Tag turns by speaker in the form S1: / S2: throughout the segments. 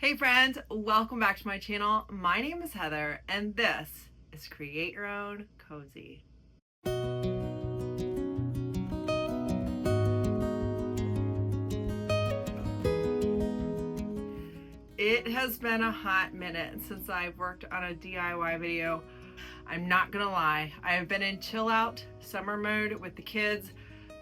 S1: Hey friends, welcome back to my channel. My name is Heather and this is Create Your Own Cozy. It has been a hot minute since I've worked on a DIY video. I'm not gonna lie, I have been in chill out summer mode with the kids.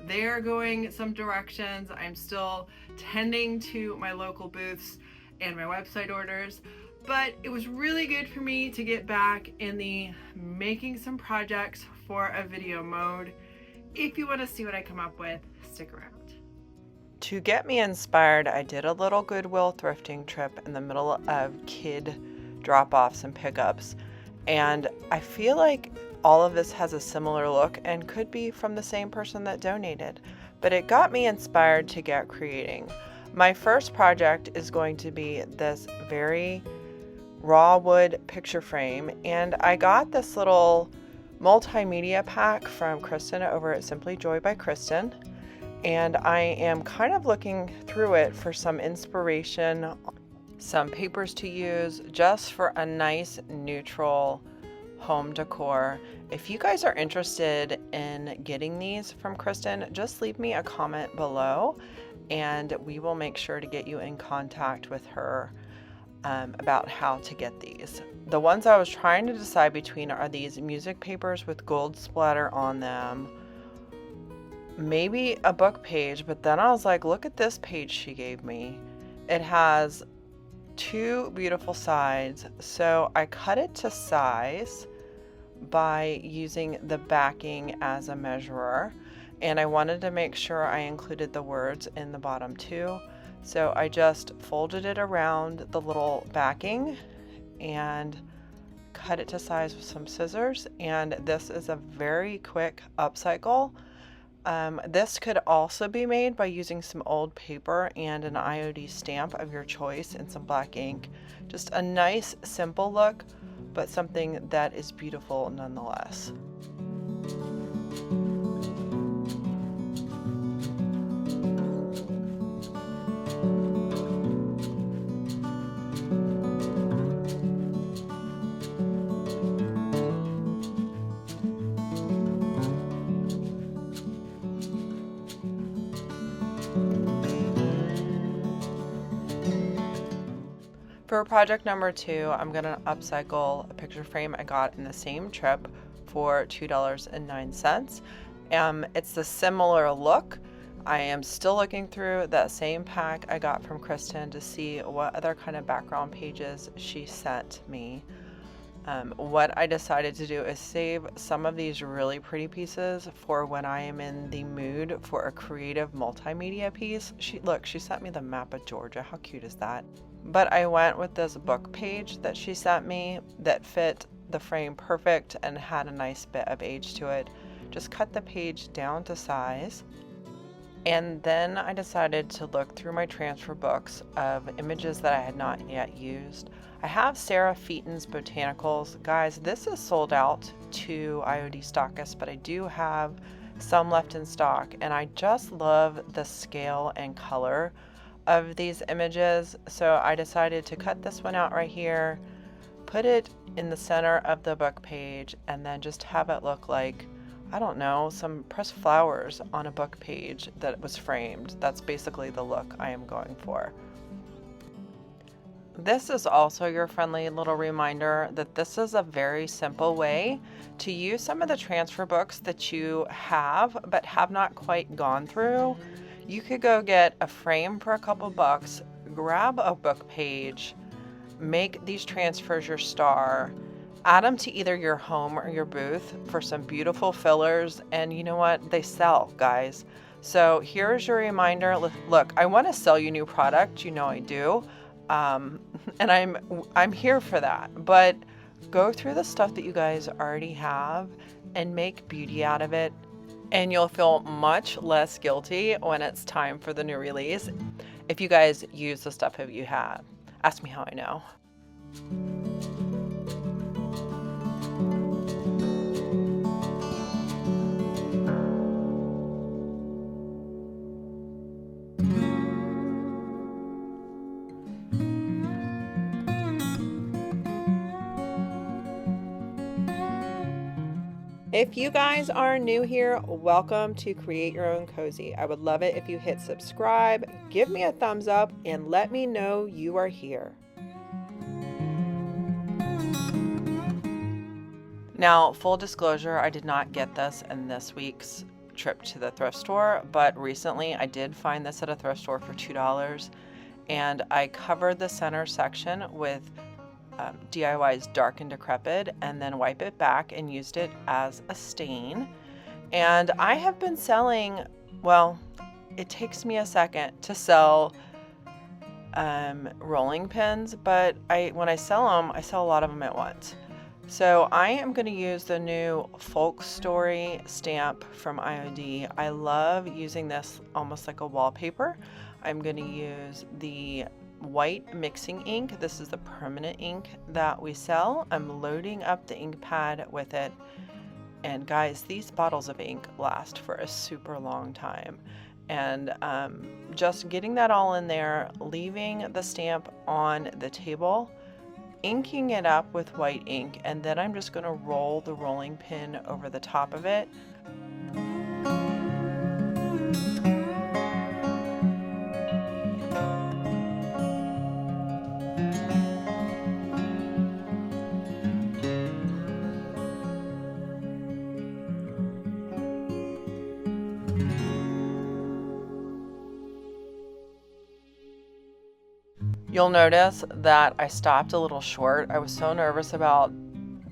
S1: They're going some directions. I'm still tending to my local booths and my website orders, but it was really good for me to get back in the making some projects for a video mode. If you want to see what I come up with, stick around. To get me inspired, I did a little Goodwill thrifting trip in the middle of kid drop-offs and pickups, and I feel like all of this has a similar look and could be from the same person that donated, but it got me inspired to get creating. My first project is going to be this very raw wood picture frame, and I got this little multimedia pack from Kristen over at Simply Joy by Kristen, and I am kind of looking through it for some inspiration, some papers to use just for a nice neutral home decor. If you guys are interested in getting these from Kristen, just leave me a comment below and we will make sure to get you in contact with her about how to get these. The ones I was trying to decide between are these music papers with gold splatter on them, maybe a book page, but then I was like, look at this page she gave me. It has two beautiful sides, so I cut it to size by using the backing as a measurer, and I wanted to make sure I included the words in the bottom too, so I just folded it around the little backing and cut it to size with some scissors. And this is a very quick upcycle. This could also be made by using some old paper and an IOD stamp of your choice and some black ink. Just a nice simple look, but something that is beautiful nonetheless. For project number 2, I'm going to upcycle a picture frame I got in the same trip for $2.09. It's a similar look. I am still looking through that same pack I got from Kristen to see what other kind of background pages she sent me. What I decided to do is save some of these really pretty pieces for when I am in the mood for a creative multimedia piece. She sent me the map of Georgia. How cute is that? But I went with this book page that she sent me that fit the frame perfect and had a nice bit of age to it. Just cut the page down to size. And then I decided to look through my transfer books of images that I had not yet used. I have Sarah Featon's Botanicals. Guys, this is sold out to IOD stockists, but I do have some left in stock, and I just love the scale and color of these images. So I decided to cut this one out right here, put it in the center of the book page, and then just have it look like, I don't know, some pressed flowers on a book page that was framed. That's basically the look I am going for. This is also your friendly little reminder that this is a very simple way to use some of the transfer books that you have but have not quite gone through. You could go get a frame for a couple bucks, grab a book page, make these transfers your star, add them to either your home or your booth for some beautiful fillers, and you know what? They sell, guys. So here's your reminder. Look, I want to sell you new product. You know I do. And I'm here for that. But go through the stuff that you guys already have and make beauty out of it. And you'll feel much less guilty when it's time for the new release if you guys use the stuff that you have. Ask me how I know. If you guys are new here, welcome to Create Your Own Cozy. I would love it if you hit subscribe, give me a thumbs up, and let me know you are here. Now, full disclosure, I did not get this in this week's trip to the thrift store, but recently I did find this at a thrift store for $2, and I covered the center section with DIY's Dark and Decrepit and then wipe it back and used it as a stain. And I have been selling, well, it takes me a second to sell rolling pins, but when I sell them, I sell a lot of them at once. So I am going to use the new Folk Story stamp from IOD. I love using this almost like a wallpaper. I'm going to use the white mixing ink. This is the permanent ink that we sell. I'm loading up the ink pad with it. And guys, these bottles of ink last for a super long time. And just getting that all in there, leaving the stamp on the table, inking it up with white ink, and then I'm just going to roll the rolling pin over the top of it. You'll notice that I stopped a little short. I was so nervous about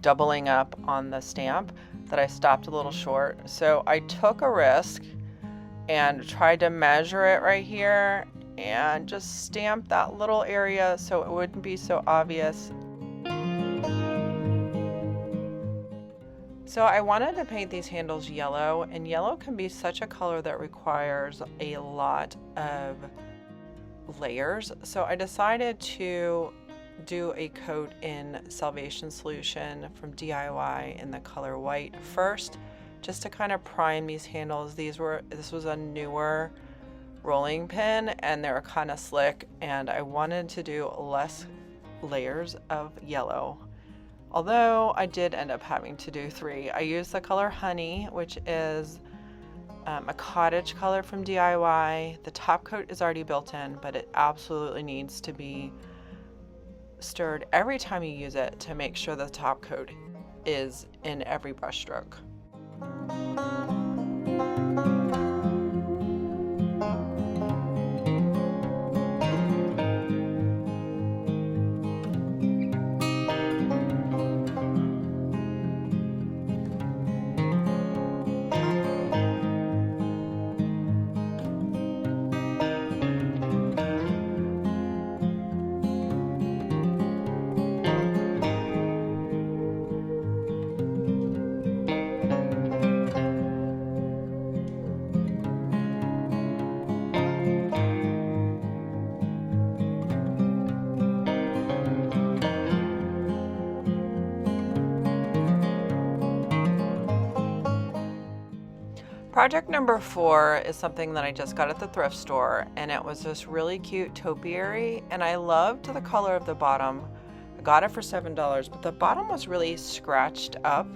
S1: doubling up on the stamp that I stopped a little short. So I took a risk and tried to measure it right here and just stamp that little area so it wouldn't be so obvious. So I wanted to paint these handles yellow, and yellow can be such a color that requires a lot of layers. So I decided to do a coat in Salvation Solution from DIY in the color white first, just to kind of prime these handles. This was a newer rolling pin and they were kind of slick, and I wanted to do less layers of yellow. Although I did end up having to do 3. I used the color Honey, which is a Cottage color from DIY. The top coat is already built in, but it absolutely needs to be stirred every time you use it to make sure the top coat is in every brush stroke. Project number 4 is something that I just got at the thrift store, and it was this really cute topiary, and I loved the color of the bottom. I got it for $7, but the bottom was really scratched up,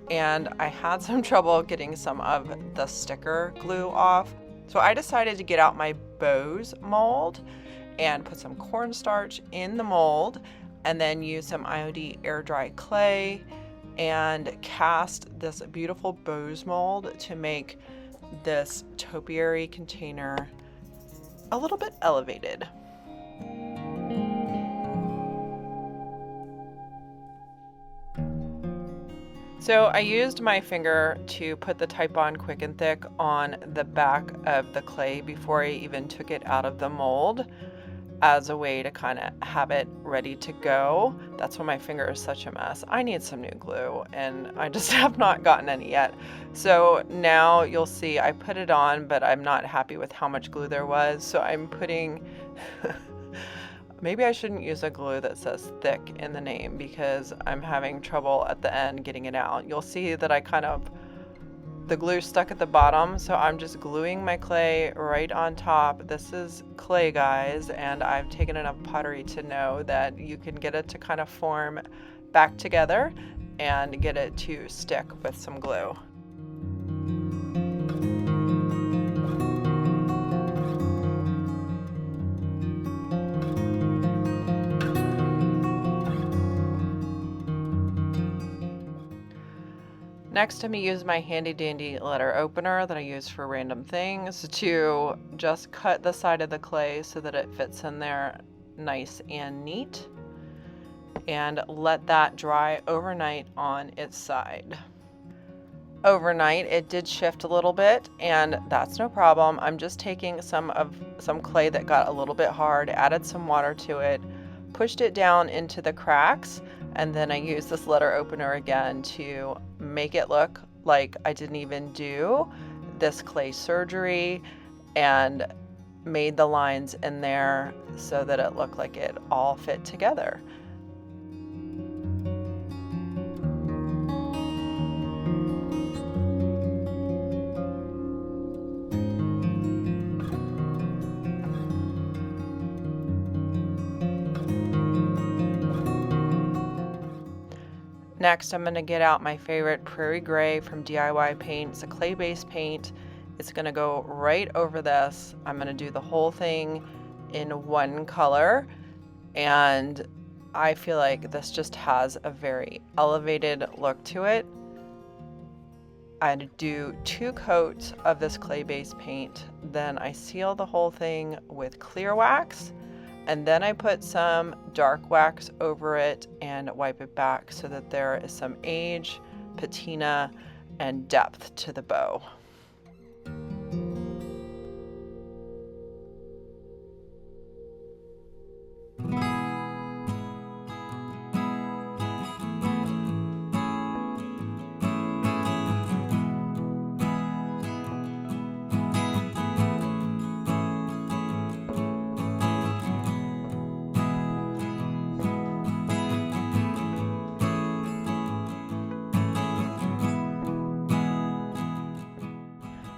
S1: and I had some trouble getting some of the sticker glue off. So I decided to get out my bows mold and put some cornstarch in the mold, and then use some IOD air dry clay and cast this beautiful bows mold to make this topiary container a little bit elevated. So I used my finger to put the Type On Quick and Thick on the back of the clay before I even took it out of the mold, as a way to kind of have it ready to go. That's why my finger is such a mess. I need some new glue, and I just have not gotten any yet. So now you'll see I put it on, but I'm not happy with how much glue there was. So I'm putting, maybe I shouldn't use a glue that says thick in the name, because I'm having trouble at the end getting it out. You'll see that the glue stuck at the bottom, so I'm just gluing my clay right on top. This is clay, guys, and I've taken enough pottery to know that you can get it to kind of form back together, and get it to stick with some glue. Next, I'm going to use my handy dandy letter opener that I use for random things to just cut the side of the clay so that it fits in there nice and neat, and let that dry overnight on its side. Overnight it did shift a little bit, and that's no problem. I'm just taking some clay that got a little bit hard, added some water to it, pushed it down into the cracks, and then I used this letter opener again to make it look like I didn't even do this clay surgery, and made the lines in there so that it looked like it all fit together. Next, I'm going to get out my favorite Prairie Gray from DIY Paint. It's a clay-based paint. It's going to go right over this. I'm going to do the whole thing in one color, and I feel like this just has a very elevated look to it. I do 2 coats of this clay-based paint, then I seal the whole thing with clear wax, and then I put some dark wax over it and wipe it back so that there is some age, patina, and depth to the bow.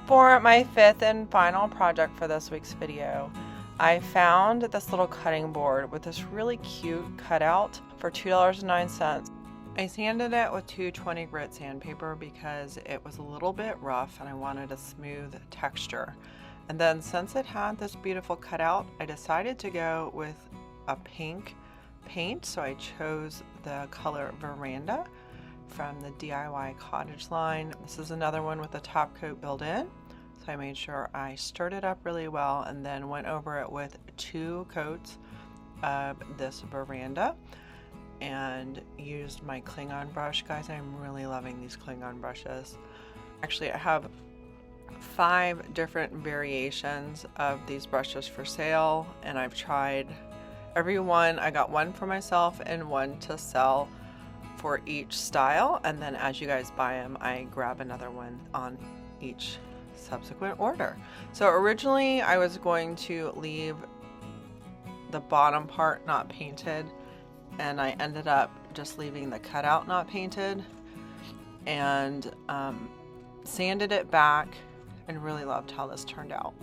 S1: For my 5th and final project for this week's video, I found this little cutting board with this really cute cutout for $2.09. I sanded it with 220 grit sandpaper because it was a little bit rough and I wanted a smooth texture. And then since it had this beautiful cutout, I decided to go with a pink paint, so I chose the color Veranda from the DIY Cottage line. This is another one with a top coat built in, so I made sure I stirred it up really well and then went over it with 2 coats of this Veranda and used my Klingon brush. Guys, I'm really loving these Klingon brushes. Actually, I have 5 different variations of these brushes for sale, and I've tried every one. I got one for myself and one to sell for each style, and then as you guys buy them, I grab another one on each subsequent order. So originally I was going to leave the bottom part not painted, and I ended up just leaving the cutout not painted, and sanded it back, and really loved how this turned out.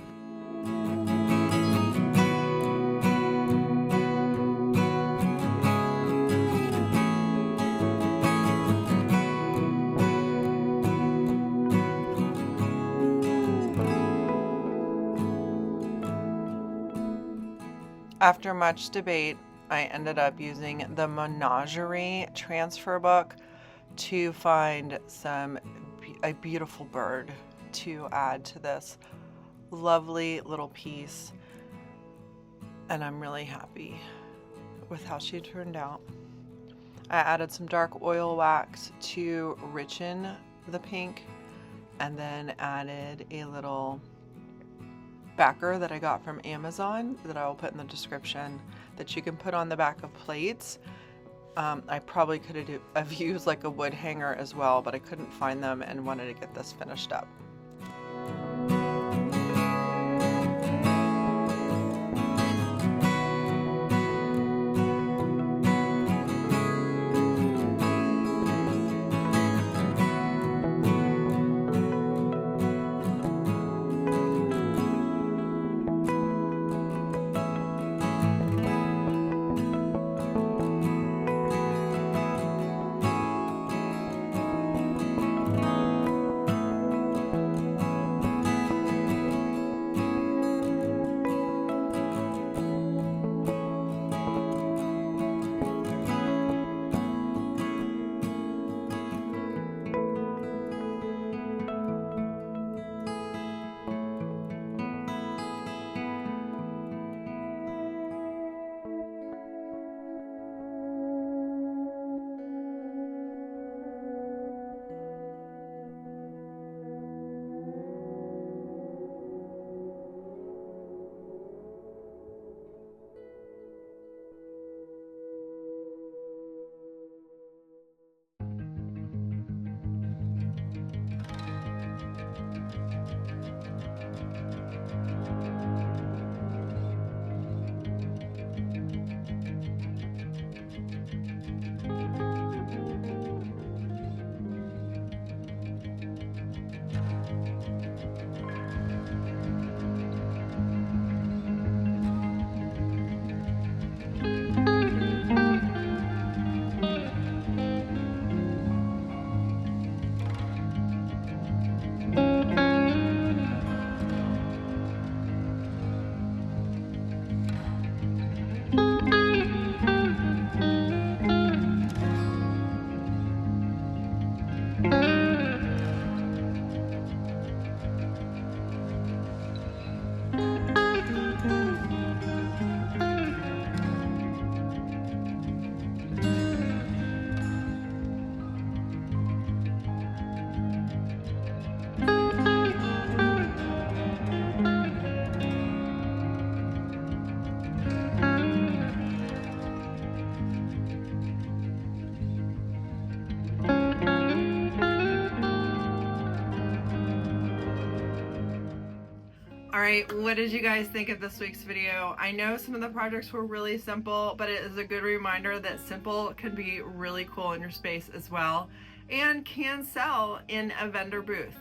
S1: After much debate, I ended up using the Menagerie transfer book to find a beautiful bird to add to this lovely little piece, and I'm really happy with how she turned out. I added some dark oil wax to richen the pink, and then added a little backer that I got from Amazon that I will put in the description that you can put on the back of plates. I probably could have used like a wood hanger as well, but I couldn't find them and wanted to get this finished up. Alright, what did you guys think of this week's video? I know some of the projects were really simple, but it is a good reminder that simple can be really cool in your space as well, and can sell in a vendor booth.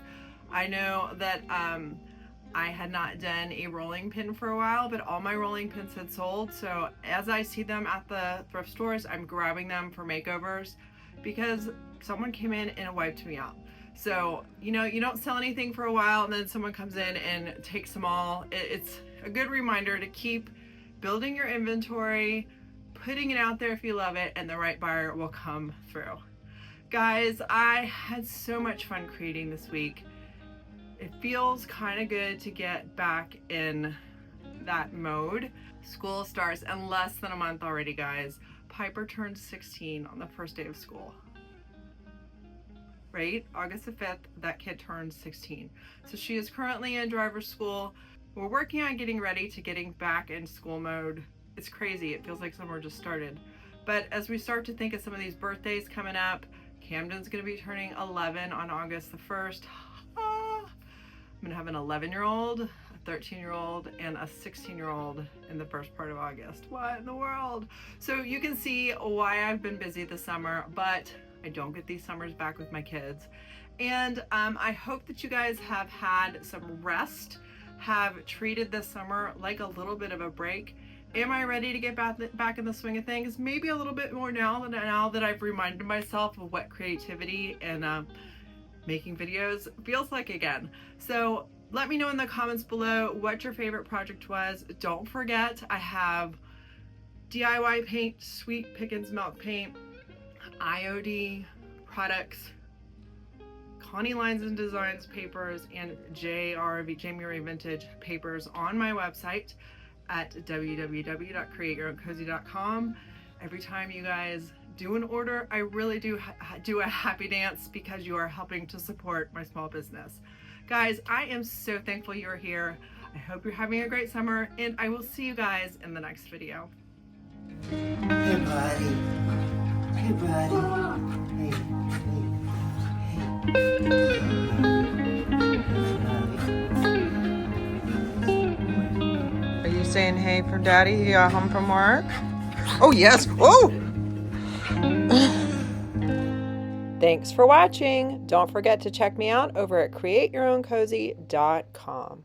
S1: I know that I had not done a rolling pin for a while, but all my rolling pins had sold, so as I see them at the thrift stores, I'm grabbing them for makeovers because someone came in and wiped me out. So, you know, you don't sell anything for a while and then someone comes in and takes them all. It's a good reminder to keep building your inventory, putting it out there if you love it, and the right buyer will come through. Guys, I had so much fun creating this week. It feels kind of good to get back in that mode. School starts in less than a month already, guys. Piper turned 16 on the first day of school. Right? August the 5th, that kid turned 16. So she is currently in driver's school. We're working on getting ready to getting back in school mode. It's crazy. It feels like summer just started. But as we start to think of some of these birthdays coming up, Camden's going to be turning 11 on August the 1st. I'm going to have an 11-year-old, a 13-year-old, and a 16-year-old in the first part of August. What in the world? So you can see why I've been busy this summer, but I don't get these summers back with my kids. And I hope that you guys have had some rest, have treated this summer like a little bit of a break. Am I ready to get back in the swing of things? Maybe a little bit more now that I've reminded myself of what creativity and making videos feels like again. So let me know in the comments below what your favorite project was. Don't forget, I have DIY paint, sweet Pickins milk paint, IOD products, Connie Lines and Designs papers, and jrvricepaper vintage papers on my website at www.createyourowncozy.com. Every time you guys do an order, I really do a happy dance because you are helping to support my small business. Guys, I am so thankful you're here. I hope you're having a great summer, and I will see you guys in the next video.
S2: Hey, buddy. Hey, buddy. Hey,
S1: Are you saying hey for Daddy? You got home from work? Oh, yes. Oh! Thanks for watching. Don't forget to check me out over at createyourowncozy.com.